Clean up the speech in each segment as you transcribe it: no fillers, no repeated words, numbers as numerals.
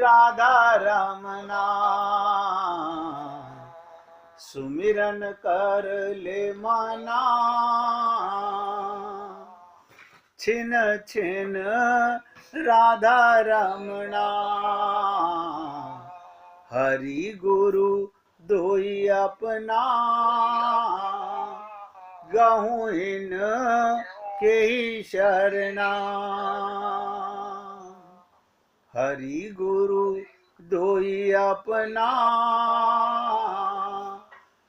राधा रमना, सुमिरन कर ले मना, छिन छिन राधा रमना, हरि गुरु दोई अपना, गहूँ इन के ही शरणा, हरि गुरु दोई अपना,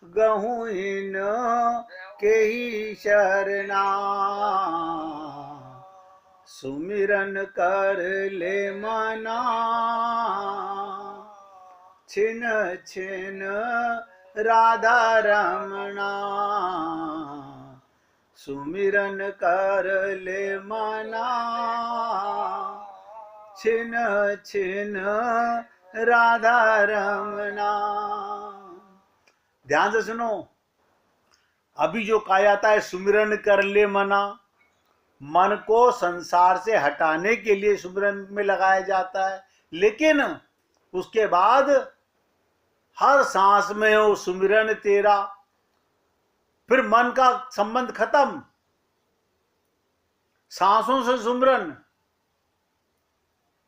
गहूँ इन के ही शरणा, सुमिरन कर ले मना, छिन छिन राधा रमना, सुमिरन कर ले मना, छिन छिन राधा रमना। ध्यान से सुनो, अभी जो कहा जाता है सुमिरन कर ले मना, मन को संसार से हटाने के लिए सुमिरन में लगाया जाता है, लेकिन उसके बाद हर सांस में हो सुमिरन तेरा, फिर मन का संबंध खत्म, सांसों से सुमिरन,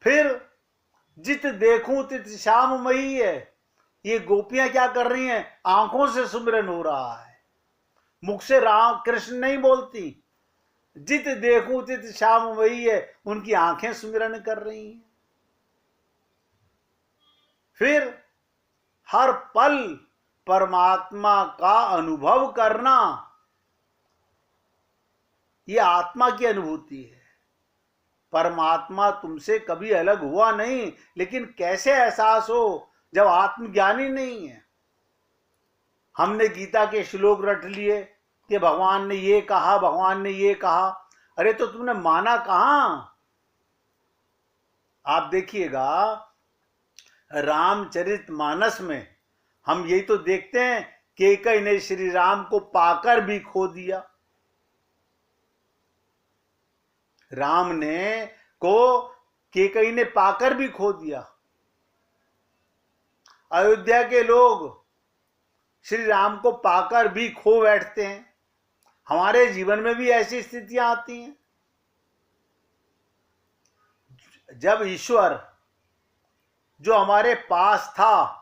फिर जित देखूं तित श्याममयी है। ये गोपियां क्या कर रही हैं? आंखों से सुमिरन हो रहा है, मुख से राम कृष्ण नहीं बोलती। जित देखूं तित श्याममयी है, उनकी आंखें सुमिरन कर रही हैं। फिर हर पल परमात्मा का अनुभव करना, यह आत्मा की अनुभूति है। परमात्मा तुमसे कभी अलग हुआ नहीं, लेकिन कैसे एहसास हो जब आत्मज्ञानी नहीं है। हमने गीता के श्लोक रट लिए कि भगवान ने ये कहा, भगवान ने ये कहा। अरे तो तुमने माना कहां? आप देखिएगा रामचरितमानस में हम यही तो देखते हैं, कैकेयी ने श्री राम को पाकर भी खो दिया। राम ने को कैकेयी ने पाकर भी खो दिया। अयोध्या के लोग श्री राम को पाकर भी खो बैठते हैं। हमारे जीवन में भी ऐसी स्थितियां आती हैं जब ईश्वर जो हमारे पास था,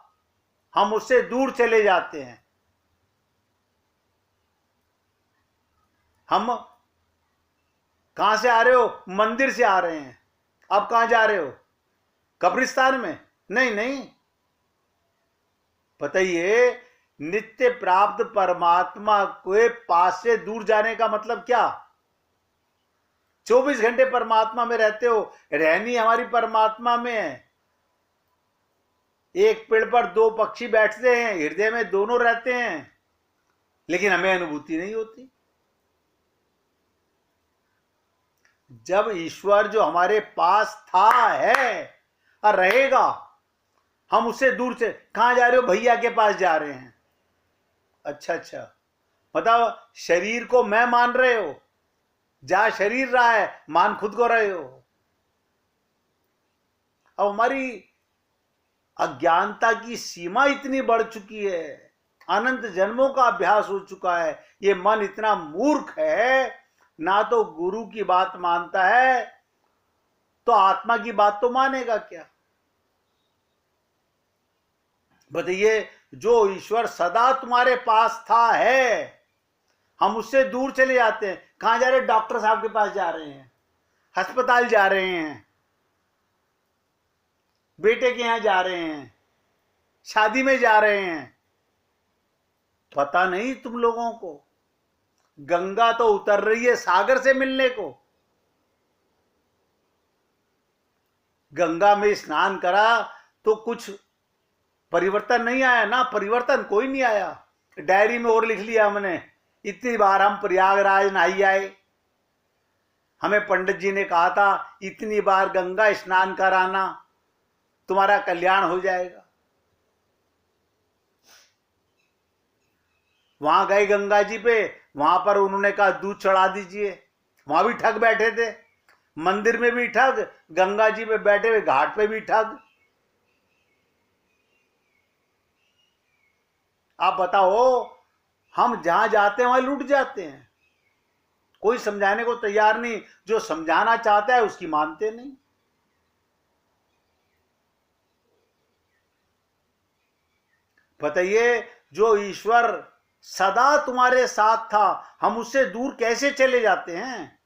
हम उससे दूर चले जाते हैं। हम कहां से आ रहे हो? मंदिर से आ रहे हैं। अब कहां जा रहे हो? कब्रिस्तान में? नहीं नहीं, बताइए, नित्य प्राप्त परमात्मा के पास से दूर जाने का मतलब क्या? 24 घंटे परमात्मा में रहते हो, रहनी हमारी परमात्मा में है। एक पेड़ पर दो पक्षी बैठते हैं, हृदय में दोनों रहते हैं, लेकिन हमें अनुभूति नहीं होती। जब ईश्वर जो हमारे पास था, है और रहेगा, हम उससे दूर से कहां जा रहे हो? भैया के पास जा रहे हैं। अच्छा, बताओ, शरीर को मैं मान रहे हो? जहां शरीर रहा है, मान खुद को रहे हो। अब हमारी अज्ञानता की सीमा इतनी बढ़ चुकी है, अनंत जन्मों का अभ्यास हो चुका है। ये मन इतना मूर्ख है, ना तो गुरु की बात मानता है, तो आत्मा की बात तो मानेगा क्या? बताइए, जो ईश्वर सदा तुम्हारे पास था, है, हम उससे दूर चले जाते हैं। कहां जा रहे हैं? डॉक्टर साहब के पास जा रहे हैं, अस्पताल जा रहे हैं, बेटे के यहां जा रहे हैं, शादी में जा रहे हैं। पता नहीं तुम लोगों को, गंगा तो उतर रही है सागर से मिलने को। गंगा में स्नान करा तो कुछ परिवर्तन नहीं आया ना, परिवर्तन कोई नहीं आया। डायरी में और लिख लिया हमने, इतनी बार हम प्रयागराज नहाई आए। हमें पंडित जी ने कहा था इतनी बार गंगा स्नान कराना, तुम्हारा कल्याण हो जाएगा। वहां गए गंगा जी पे, वहां पर उन्होंने कहा दूध चढ़ा दीजिए, वहां भी ठग बैठे थे। मंदिर में भी ठग, गंगा जी पे बैठे हुए घाट पे भी ठग। आप बताओ, हम जहां जाते हैं वहां लूट जाते हैं, कोई समझाने को तैयार नहीं, जो समझाना चाहता है उसकी मानते नहीं। बताइए, जो ईश्वर सदा तुम्हारे साथ था, हम उससे दूर कैसे चले जाते हैं?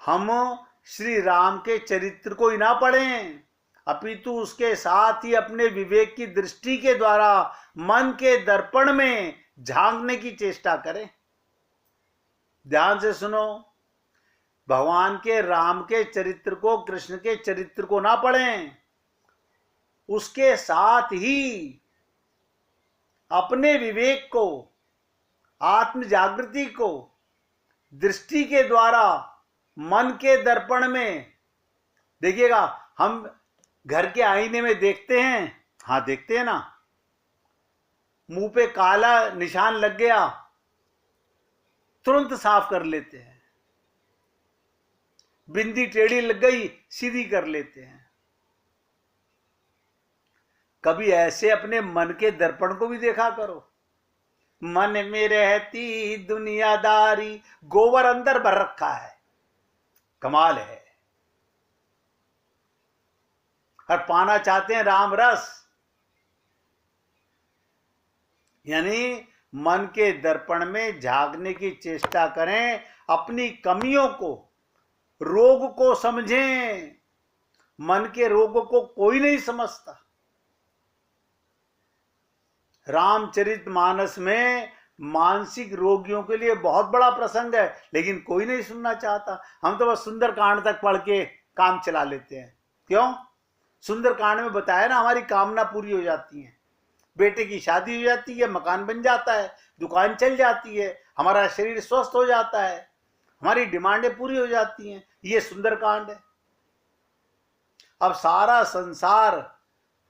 हम श्री राम के चरित्र को ही ना पढ़ें, अपितु उसके साथ ही अपने विवेक की दृष्टि के द्वारा मन के दर्पण में झांकने की चेष्टा करें। ध्यान से सुनो, भगवान के राम के चरित्र को, कृष्ण के चरित्र को ना पढ़ें, उसके साथ ही अपने विवेक को, आत्म जागृति को दृष्टि के द्वारा मन के दर्पण में देखिएगा। हम घर के आईने में देखते हैं, हाँ देखते हैं ना, मुंह पे काला निशान लग गया, तुरंत साफ कर लेते हैं, बिंदी टेढ़ी लग गई सीधी कर लेते हैं। कभी ऐसे अपने मन के दर्पण को भी देखा करो। मन में रहती दुनियादारी, गोबर अंदर भर रखा है, कमाल है। और पाना चाहते हैं राम रस, यानी मन के दर्पण में झांकने की चेष्टा करें, अपनी कमियों को, रोग को समझें। मन के रोग को कोई नहीं समझता। रामचरितमानस में मानसिक रोगियों के लिए बहुत बड़ा प्रसंग है, लेकिन कोई नहीं सुनना चाहता। हम तो बस सुंदरकांड तक पढ़ के काम चला लेते हैं। क्यों? सुंदरकांड में बताया ना, हमारी कामना पूरी हो जाती है, बेटे की शादी हो जाती है, मकान बन जाता है, दुकान चल जाती है, हमारा शरीर स्वस्थ हो जाता है, हमारी डिमांडें पूरी हो जाती हैं। ये सुंदरकांड है। अब सारा संसार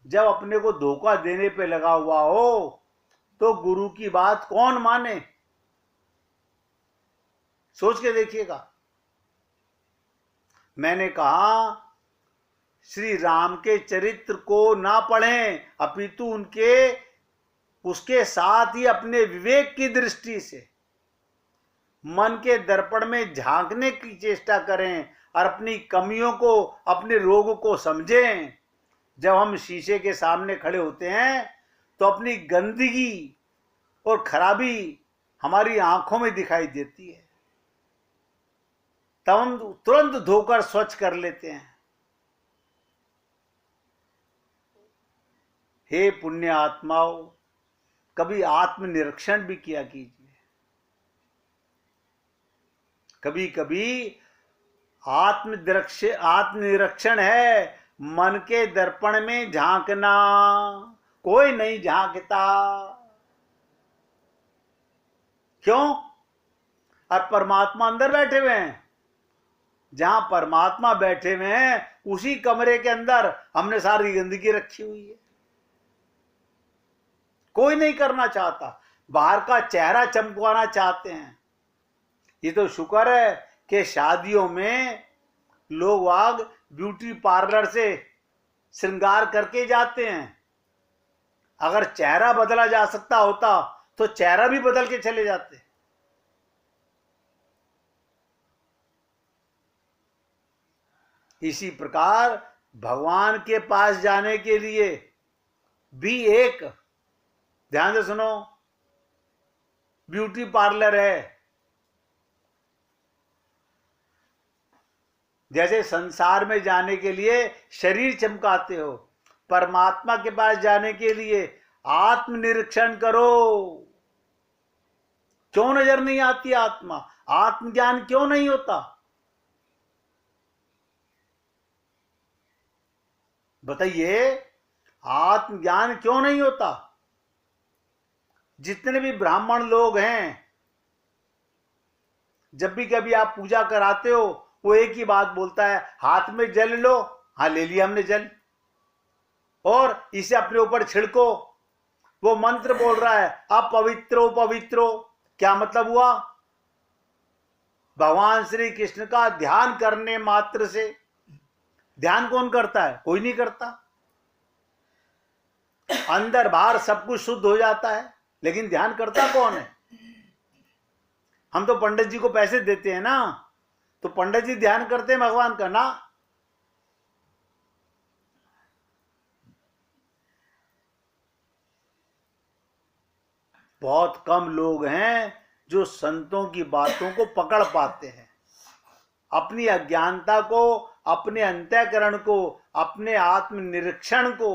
जब अपने को धोखा देने पे लगा हुआ हो, तो गुरु की बात कौन माने? सोच के देखिएगा। मैंने कहा, श्री राम के चरित्र को ना पढ़ें, अपितु उसके साथ ही अपने विवेक की दृष्टि से मन के दर्पण में झांकने की चेष्टा करें और अपनी कमियों को, अपने रोग को समझें। जब हम शीशे के सामने खड़े होते हैं तो अपनी गंदगी और खराबी हमारी आंखों में दिखाई देती है, तब हम तुरंत धोकर स्वच्छ कर लेते हैं। हे पुण्य आत्माओं, कभी आत्मनिरीक्षण भी किया कीजिए। कभी कभी आत्मनिरीक्षण है मन के दर्पण में झांकना। कोई नहीं झांकता। क्यों? और परमात्मा अंदर बैठे हुए हैं। जहां परमात्मा बैठे हुए हैं, उसी कमरे के अंदर हमने सारी गंदगी रखी हुई है। कोई नहीं करना चाहता, बाहर का चेहरा चमकवाना चाहते हैं। ये तो शुक्र है कि शादियों में लोग वाग ब्यूटी पार्लर से श्रृंगार करके जाते हैं। अगर चेहरा बदला जा सकता होता तो चेहरा भी बदल के चले जाते। इसी प्रकार भगवान के पास जाने के लिए भी एक, ध्यान से सुनो, ब्यूटी पार्लर है। जैसे संसार में जाने के लिए शरीर चमकाते हो, परमात्मा के पास जाने के लिए आत्मनिरीक्षण करो। क्यों नजर नहीं आती आत्मा? आत्मज्ञान क्यों नहीं होता? बताइए, आत्मज्ञान क्यों नहीं होता? जितने भी ब्राह्मण लोग हैं, जब भी कभी आप पूजा कराते हो, वो एक ही बात बोलता है, हाथ में जल लो। हाँ, ले लिया हमने जल, और इसे अपने ऊपर छिड़को। वो मंत्र बोल रहा है, अपवित्रो पवित्रो। क्या मतलब हुआ? भगवान श्री कृष्ण का ध्यान करने मात्र से, ध्यान कौन करता है? कोई नहीं करता। अंदर बाहर सब कुछ शुद्ध हो जाता है, लेकिन ध्यान करता कौन है? हम तो पंडित जी को पैसे देते हैं ना, तो पंडित जी ध्यान करते हैं भगवान का ना। बहुत कम लोग हैं जो संतों की बातों को पकड़ पाते हैं। अपनी अज्ञानता को, अपने अंतःकरण को, अपने आत्मनिरीक्षण को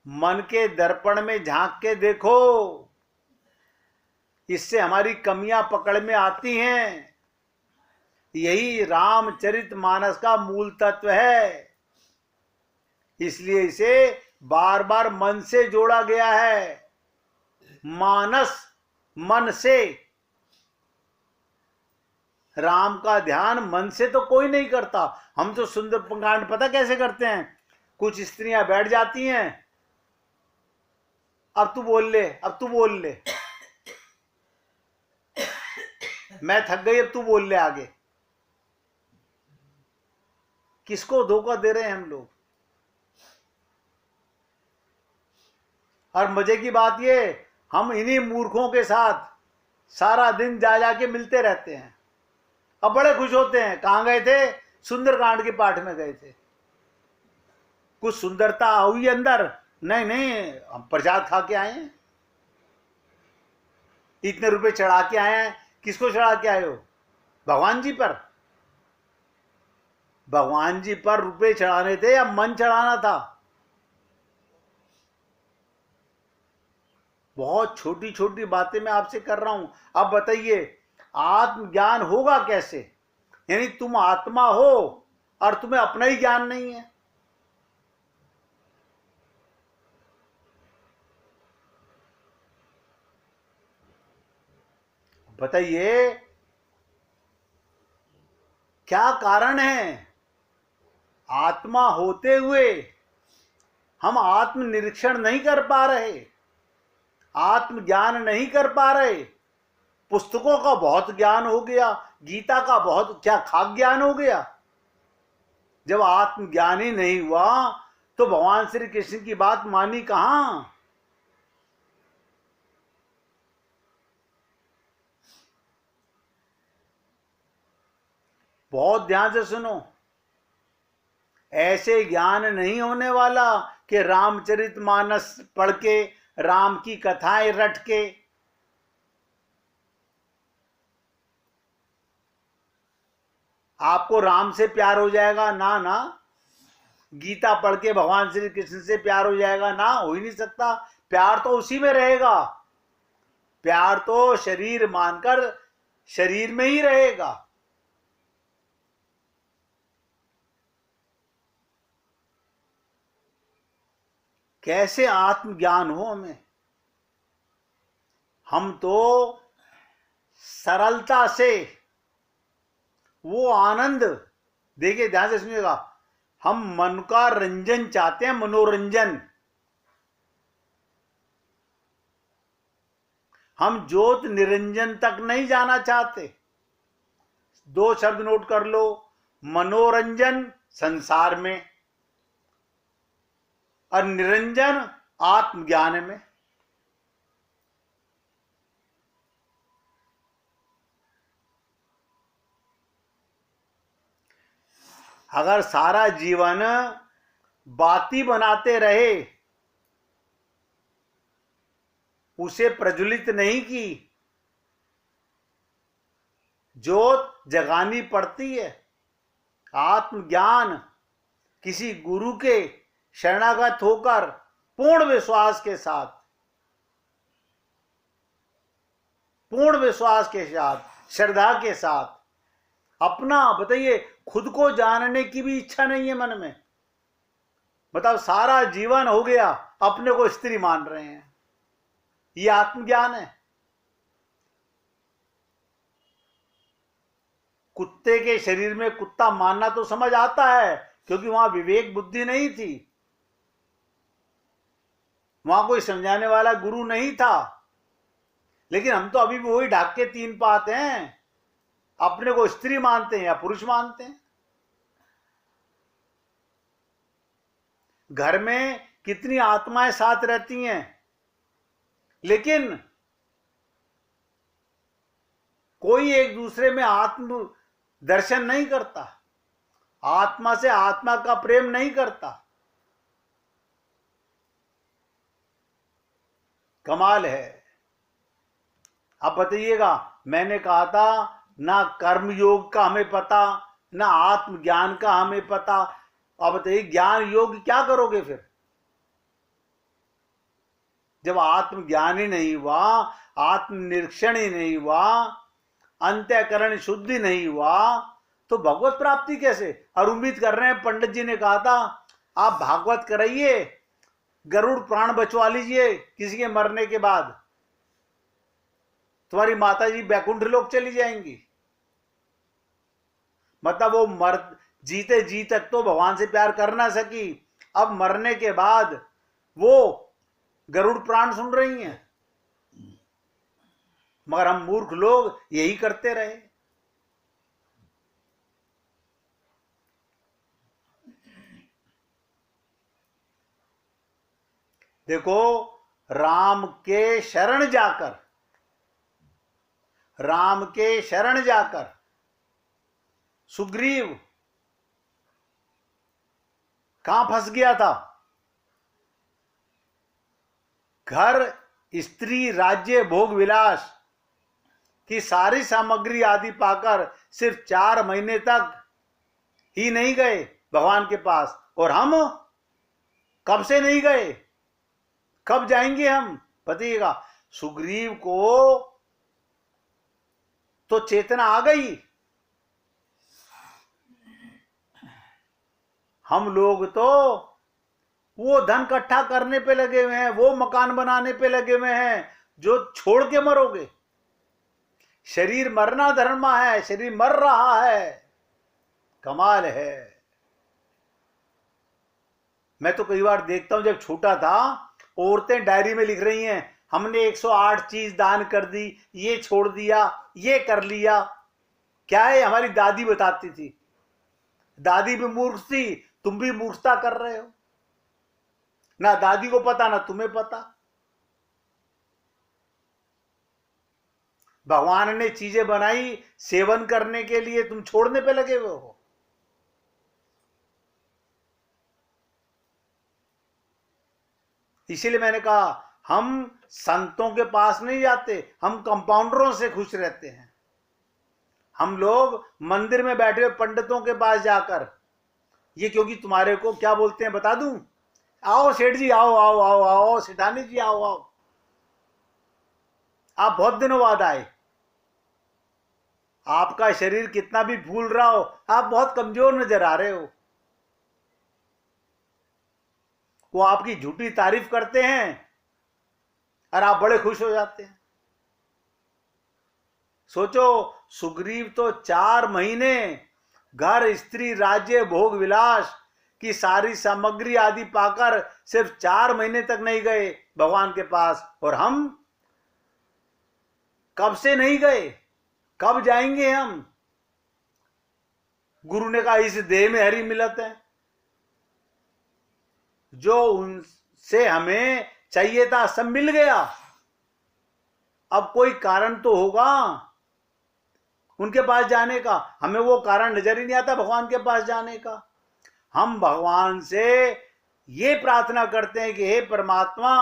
मन के दर्पण में झांक के देखो। इससे हमारी कमियां पकड़ में आती हैं। यही रामचरितमानस का मूल तत्व है। इसलिए इसे बार बार मन से जोड़ा गया है। मानस, मन से। राम का ध्यान मन से तो कोई नहीं करता। हम तो सुंदरकांड पता कैसे करते हैं? कुछ स्त्रियां बैठ जाती हैं, अब तू बोल ले, अब तू बोल ले, मैं थक गई, अब तू बोल ले आगे। किसको धोखा दे रहे हैं हम लोग? और मजे की बात ये, हम इन्हीं मूर्खों के साथ सारा दिन जा जाके मिलते रहते हैं। अब बड़े खुश होते हैं। कहां गए थे? सुंदरकांड के पाठ में गए थे। कुछ सुंदरता हुई अंदर? नहीं नहीं, हम प्रसाद खा के आए हैं, इतने रुपए चढ़ा के आए हैं। किसको चढ़ा के आए हो? भगवान जी पर। भगवान जी पर रुपए चढ़ाने थे या मन चढ़ाना था? बहुत छोटी छोटी बातें मैं आपसे कर रहा हूं। अब बताइए, आत्मज्ञान होगा कैसे? यानी तुम आत्मा हो और तुम्हें अपना ही ज्ञान नहीं है। बताइए क्या कारण है? आत्मा होते हुए हम आत्मनिरीक्षण नहीं कर पा रहे, आत्मज्ञान नहीं कर पा रहे। पुस्तकों का बहुत ज्ञान हो गया, गीता का बहुत, क्या खाक ज्ञान हो गया। जब आत्मज्ञान ही नहीं हुआ तो भगवान श्री कृष्ण की बात मानी कहां? बहुत ध्यान से सुनो। ऐसे ज्ञान नहीं होने वाला कि रामचरितमानस पढ़ के, राम की कथाएं रट के आपको राम से प्यार हो जाएगा। ना ना, गीता पढ़ के भगवान श्री कृष्ण से प्यार हो जाएगा? ना, हो ही नहीं सकता। प्यार तो उसी में रहेगा। प्यार तो शरीर मानकर शरीर में ही रहेगा। कैसे आत्मज्ञान हो हमें? हम तो सरलता से वो आनंद, देखिए ध्यान से सुनिएगा, हम मन का रंजन चाहते हैं, मनोरंजन। हम ज्योत निरंजन तक नहीं जाना चाहते। दो शब्द नोट कर लो, मनोरंजन संसार में और निरंजन आत्मज्ञान में। अगर सारा जीवन बाती बनाते रहे, उसे प्रज्वलित नहीं की, ज्योत जगानी पड़ती है। आत्मज्ञान किसी गुरु के शरणागत होकर पूर्ण विश्वास के साथ, पूर्ण विश्वास के साथ, श्रद्धा के साथ, अपना, बताइए, खुद को जानने की भी इच्छा नहीं है मन में। बताओ, सारा जीवन हो गया अपने को स्त्री मान रहे हैं। ये आत्मज्ञान है? कुत्ते के शरीर में कुत्ता मानना तो समझ आता है, क्योंकि वहां विवेक बुद्धि नहीं थी, वहां कोई समझाने वाला गुरु नहीं था। लेकिन हम तो अभी भी वही ढाक के तीन पात हैं। अपने को स्त्री मानते हैं या पुरुष मानते हैं। घर में कितनी आत्माएं साथ रहती हैं, लेकिन कोई एक दूसरे में आत्म दर्शन नहीं करता, आत्मा से आत्मा का प्रेम नहीं करता। कमाल है। अब बताइएगा, मैंने कहा था ना कर्म योग का हमें पता, ना आत्मज्ञान का हमें पता। अब बताइए ज्ञान योग क्या करोगे फिर? जब आत्मज्ञान ही नहीं हुआ, आत्मनिरीक्षण ही नहीं हुआ, अंतःकरण शुद्धि नहीं हुआ, तो भगवत प्राप्ति कैसे? और उम्मीद कर रहे हैं, पंडित जी ने कहा था आप भागवत कराइए, गरुड़ प्राण बचवा लीजिए किसी के मरने के बाद, तुम्हारी माता जी बैकुंठ लोक चली जाएंगी। मतलब वो जीते जी तक तो भगवान से प्यार कर ना सकी, अब मरने के बाद वो गरुड़ प्राण सुन रही हैं। मगर हम मूर्ख लोग यही करते रहे। देखो, राम के शरण जाकर, राम के शरण जाकर सुग्रीव कहां फंस गया था? घर, स्त्री, राज्य, भोग विलास की सारी सामग्री आदि पाकर सिर्फ 4 महीने तक ही नहीं गए भगवान के पास। और हम कब से नहीं गए, कब जाएंगे हम? बताइएगा। सुग्रीव को तो चेतना आ गई, हम लोग तो वो धन इकट्ठा करने पे लगे हुए हैं, वो मकान बनाने पे लगे हुए हैं जो छोड़ के मरोगे। शरीर मरना धर्मा है, शरीर मर रहा है। कमाल है। मैं तो कई बार देखता हूं, जब छोटा था औरतें डायरी में लिख रही हैं हमने 108 चीज दान कर दी, ये छोड़ दिया, ये कर लिया। क्या है? हमारी दादी बताती थी। दादी भी मूर्ख थी, तुम भी मूर्खता कर रहे हो। ना दादी को पता ना तुम्हें पता। भगवान ने चीजें बनाई सेवन करने के लिए, तुम छोड़ने पे लगे हुए हो। इसीलिए मैंने कहा हम संतों के पास नहीं जाते, हम कंपाउंडरों से खुश रहते हैं। हम लोग मंदिर में बैठे हुए पंडितों के पास जाकर, ये क्योंकि तुम्हारे को क्या बोलते हैं बता दूं? आओ सेठ जी, आओ आओ आओ आओ, सेठानी जी आओ आओ, आप बहुत दिनों बाद आए। आपका शरीर कितना भी फूल रहा हो, आप बहुत कमजोर नजर आ रहे हो। वो आपकी झूठी तारीफ करते हैं और आप बड़े खुश हो जाते हैं। सोचो, सुग्रीव तो 4 महीने घर, स्त्री, राज्य, भोग विलास की सारी सामग्री आदि पाकर सिर्फ 4 महीने तक नहीं गए भगवान के पास। और हम कब से नहीं गए, कब जाएंगे हम? गुरु ने कहा इस देह में हरि मिलत है। जो उनसे हमें चाहिए था सब मिल गया। अब कोई कारण तो होगा उनके पास जाने का, हमें वो कारण नजर ही नहीं आता भगवान के पास जाने का। हम भगवान से ये प्रार्थना करते हैं कि हे परमात्मा,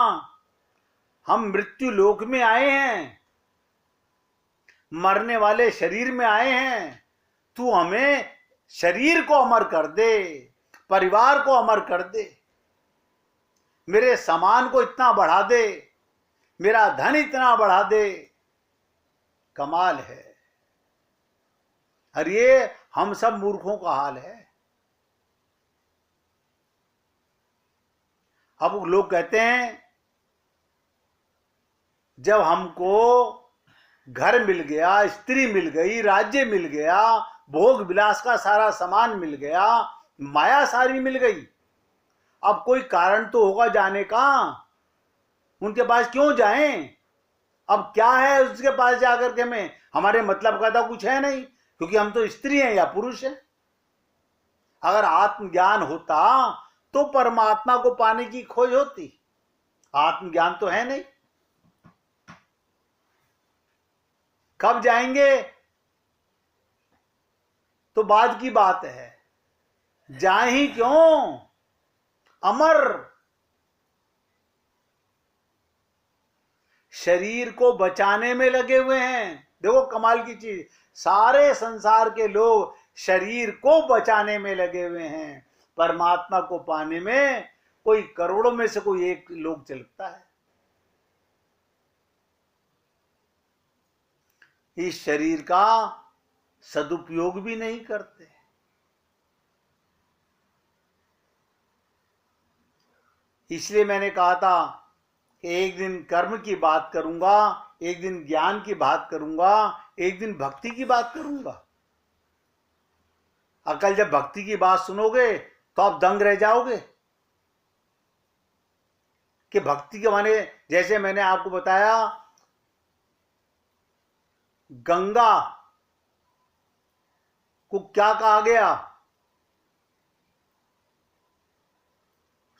हम मृत्यु लोक में आए हैं, मरने वाले शरीर में आए हैं, तू हमें शरीर को अमर कर दे, परिवार को अमर कर दे, मेरे सामान को इतना बढ़ा दे, मेरा धन इतना बढ़ा दे। कमाल है। और ये हम सब मूर्खों का हाल है। अब लोग कहते हैं जब हमको घर मिल गया, स्त्री मिल गई, राज्य मिल गया, भोग विलास का सारा सामान मिल गया, माया सारी मिल गई, अब कोई कारण तो होगा जाने का। उनके पास क्यों जाएं? अब क्या है उसके पास जाकर के? में हमारे मतलब का तो कुछ है नहीं। क्योंकि हम तो स्त्री हैं या पुरुष हैं। अगर आत्मज्ञान होता तो परमात्मा को पाने की खोज होती। आत्मज्ञान तो है नहीं। कब जाएंगे तो बाद की बात है, जाए ही क्यों, अमर शरीर को बचाने में लगे हुए हैं। देखो कमाल की चीज, सारे संसार के लोग शरीर को बचाने में लगे हुए हैं, परमात्मा को पाने में कोई करोड़ों में से कोई एक लोग चलता है। इस शरीर का सदुपयोग भी नहीं करते। इसलिए मैंने कहा था कि एक दिन कर्म की बात करूंगा, एक दिन ज्ञान की बात करूंगा, एक दिन भक्ति की बात करूंगा। अकल जब भक्ति की बात सुनोगे तो आप दंग रह जाओगे कि भक्ति के माने, जैसे मैंने आपको बताया, गंगा को क्या कहा गया,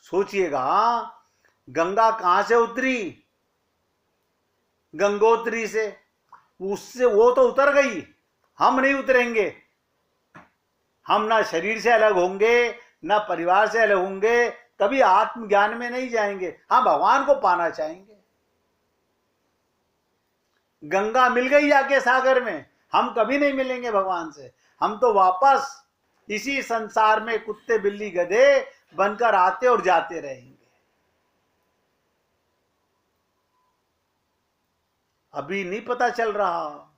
सोचिएगा। गंगा कहां से उतरी, गंगोत्री से, उससे वो तो उतर गई, हम नहीं उतरेंगे। हम ना शरीर से अलग होंगे, ना परिवार से अलग होंगे, कभी आत्मज्ञान में नहीं जाएंगे। हाँ, भगवान को पाना चाहेंगे। गंगा मिल गई जाके सागर में, हम कभी नहीं मिलेंगे भगवान से। हम तो वापस इसी संसार में कुत्ते बिल्ली गधे बनकर आते और जाते रहेंगे। अभी नहीं पता चल रहा,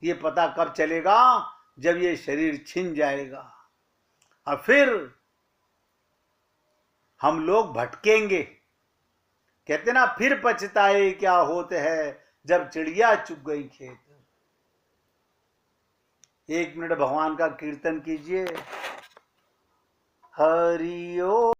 ये पता कब चलेगा, जब ये शरीर छिन जाएगा और फिर हम लोग भटकेंगे। कहते ना, फिर पछताए क्या होते है जब चिड़िया चुग गई खेत। एक मिनट भगवान का कीर्तन कीजिए। हरि ओम।